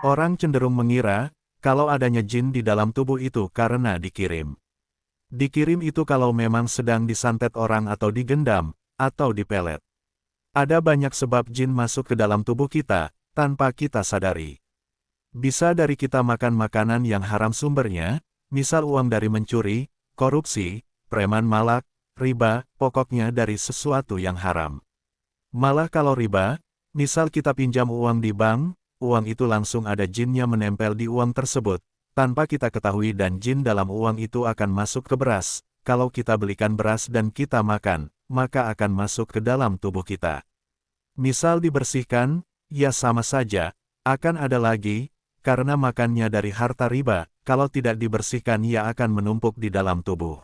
Orang cenderung mengira, kalau adanya jin di dalam tubuh itu karena dikirim. Dikirim itu kalau memang sedang disantet orang atau digendam, atau dipelet. Ada banyak sebab jin masuk ke dalam tubuh kita, tanpa kita sadari. Bisa dari kita makan makanan yang haram sumbernya, misal uang dari mencuri, korupsi, preman malak, riba, pokoknya dari sesuatu yang haram. Malah kalau riba, misal kita pinjam uang di bank, uang itu langsung ada jinnya menempel di uang tersebut, tanpa kita ketahui dan jin dalam uang itu akan masuk ke beras. Kalau kita belikan beras dan kita makan, maka akan masuk ke dalam tubuh kita. Misal dibersihkan, ya sama saja, akan ada lagi, karena makannya dari harta riba, kalau tidak dibersihkan ia akan menumpuk di dalam tubuh.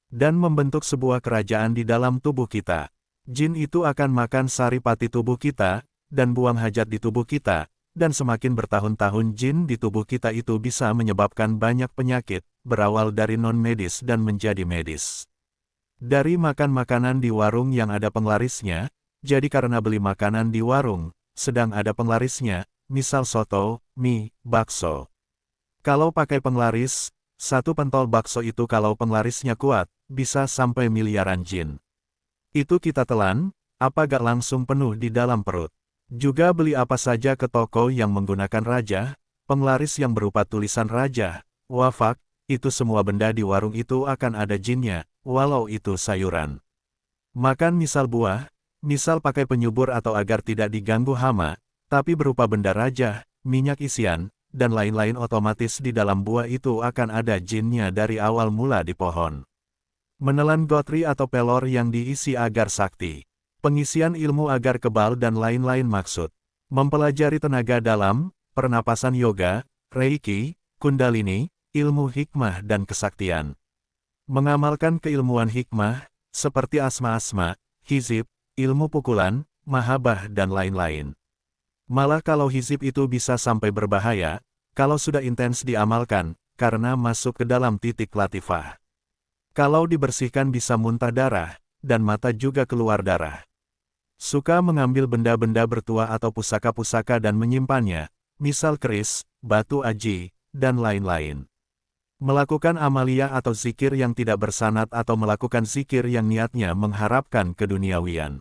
Dan membentuk sebuah kerajaan di dalam tubuh kita. Jin itu akan makan saripati tubuh kita, dan buang hajat di tubuh kita, dan semakin bertahun-tahun jin di tubuh kita itu bisa menyebabkan banyak penyakit, berawal dari non-medis dan menjadi medis. Dari makan makanan di warung yang ada penglarisnya, jadi karena beli makanan di warung, sedang ada penglarisnya, misal soto, mie, bakso. Kalau pakai penglaris, satu pentol bakso itu kalau penglarisnya kuat, bisa sampai miliaran jin. Itu kita telan, apa gak langsung penuh di dalam perut. Juga beli apa saja ke toko yang menggunakan raja, penglaris yang berupa tulisan raja, wafak, itu semua benda di warung itu akan ada jinnya, walau itu sayuran. Makan misal buah, misal pakai penyubur atau agar tidak diganggu hama, tapi berupa benda raja, minyak isian, dan lain-lain otomatis di dalam buah itu akan ada jinnya dari awal mula di pohon. Menelan gotri atau pelor yang diisi agar sakti. Pengisian ilmu agar kebal dan lain-lain maksud. Mempelajari tenaga dalam, pernapasan yoga, reiki, kundalini, ilmu hikmah dan kesaktian. Mengamalkan keilmuan hikmah, seperti asma-asma, hizib, ilmu pukulan, mahabah dan lain-lain. Malah kalau hizib itu bisa sampai berbahaya, kalau sudah intens diamalkan, karena masuk ke dalam titik latifah. Kalau dibersihkan bisa muntah darah, dan mata juga keluar darah. Suka mengambil benda-benda bertuah atau pusaka-pusaka dan menyimpannya, misal keris, batu aji, dan lain-lain. Melakukan amalia atau zikir yang tidak bersanad atau melakukan zikir yang niatnya mengharapkan keduniawian.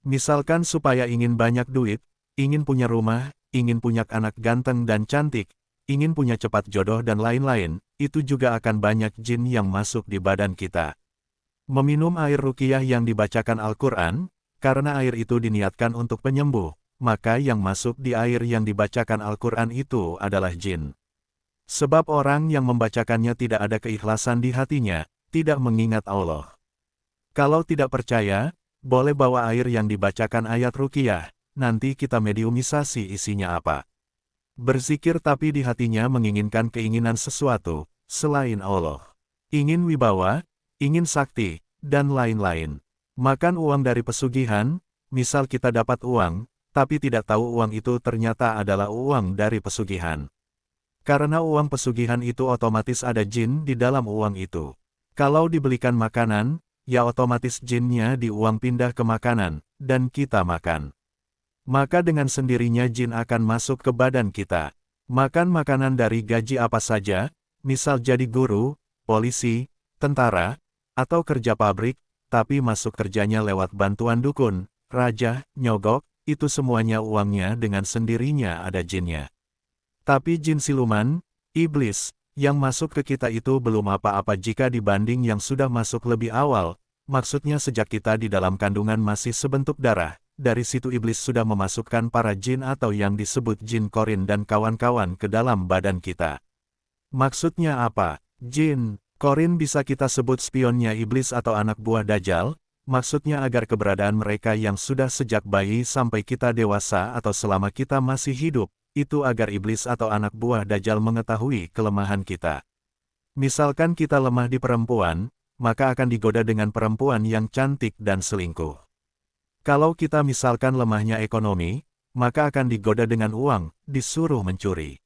Misalkan supaya ingin banyak duit, ingin punya rumah, ingin punya anak ganteng dan cantik, ingin punya cepat jodoh dan lain-lain, itu juga akan banyak jin yang masuk di badan kita. Meminum air ruqyah yang dibacakan Al-Quran, karena air itu diniatkan untuk penyembuh, maka yang masuk di air yang dibacakan Al-Quran itu adalah jin. Sebab orang yang membacakannya tidak ada keikhlasan di hatinya, tidak mengingat Allah. Kalau tidak percaya, boleh bawa air yang dibacakan ayat ruqyah, nanti kita mediumisasi isinya apa. Berzikir tapi di hatinya menginginkan keinginan sesuatu, selain Allah. Ingin wibawa, ingin sakti, dan lain-lain. Makan uang dari pesugihan, misal kita dapat uang, tapi tidak tahu uang itu ternyata adalah uang dari pesugihan. Karena uang pesugihan itu otomatis ada jin di dalam uang itu. Kalau dibelikan makanan, ya otomatis jinnya di uang pindah ke makanan, dan kita makan. Maka dengan sendirinya jin akan masuk ke badan kita. Makan makanan dari gaji apa saja, misal jadi guru, polisi, tentara, atau kerja pabrik, tapi masuk kerjanya lewat bantuan dukun, raja, nyogok, itu semuanya uangnya dengan sendirinya ada jinnya. Tapi jin siluman, iblis, yang masuk ke kita itu belum apa-apa jika dibanding yang sudah masuk lebih awal, maksudnya sejak kita di dalam kandungan masih sebentuk darah, dari situ iblis sudah memasukkan para jin atau yang disebut jin korin dan kawan-kawan ke dalam badan kita. Maksudnya apa? Jin korin bisa kita sebut spionnya iblis atau anak buah Dajjal, maksudnya agar keberadaan mereka yang sudah sejak bayi sampai kita dewasa atau selama kita masih hidup, itu agar iblis atau anak buah Dajjal mengetahui kelemahan kita. Misalkan kita lemah di perempuan, maka akan digoda dengan perempuan yang cantik dan selingkuh. Kalau kita misalkan lemahnya ekonomi, maka akan digoda dengan uang, disuruh mencuri.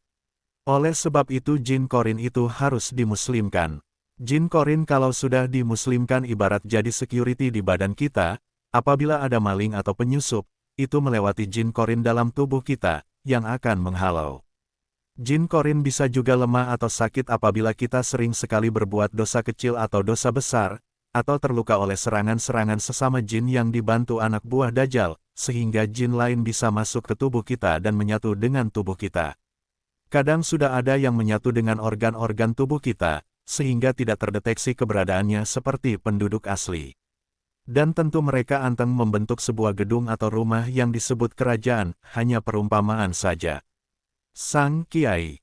Oleh sebab itu jin korin itu harus dimuslimkan. Jin korin kalau sudah dimuslimkan ibarat jadi security di badan kita, apabila ada maling atau penyusup, itu melewati jin korin dalam tubuh kita, yang akan menghalau. Jin korin bisa juga lemah atau sakit apabila kita sering sekali berbuat dosa kecil atau dosa besar, atau terluka oleh serangan-serangan sesama jin yang dibantu anak buah Dajjal, sehingga jin lain bisa masuk ke tubuh kita dan menyatu dengan tubuh kita. Kadang sudah ada yang menyatu dengan organ-organ tubuh kita, sehingga tidak terdeteksi keberadaannya seperti penduduk asli. Dan tentu mereka anteng membentuk sebuah gedung atau rumah yang disebut kerajaan, hanya perumpamaan saja. Sang Kiai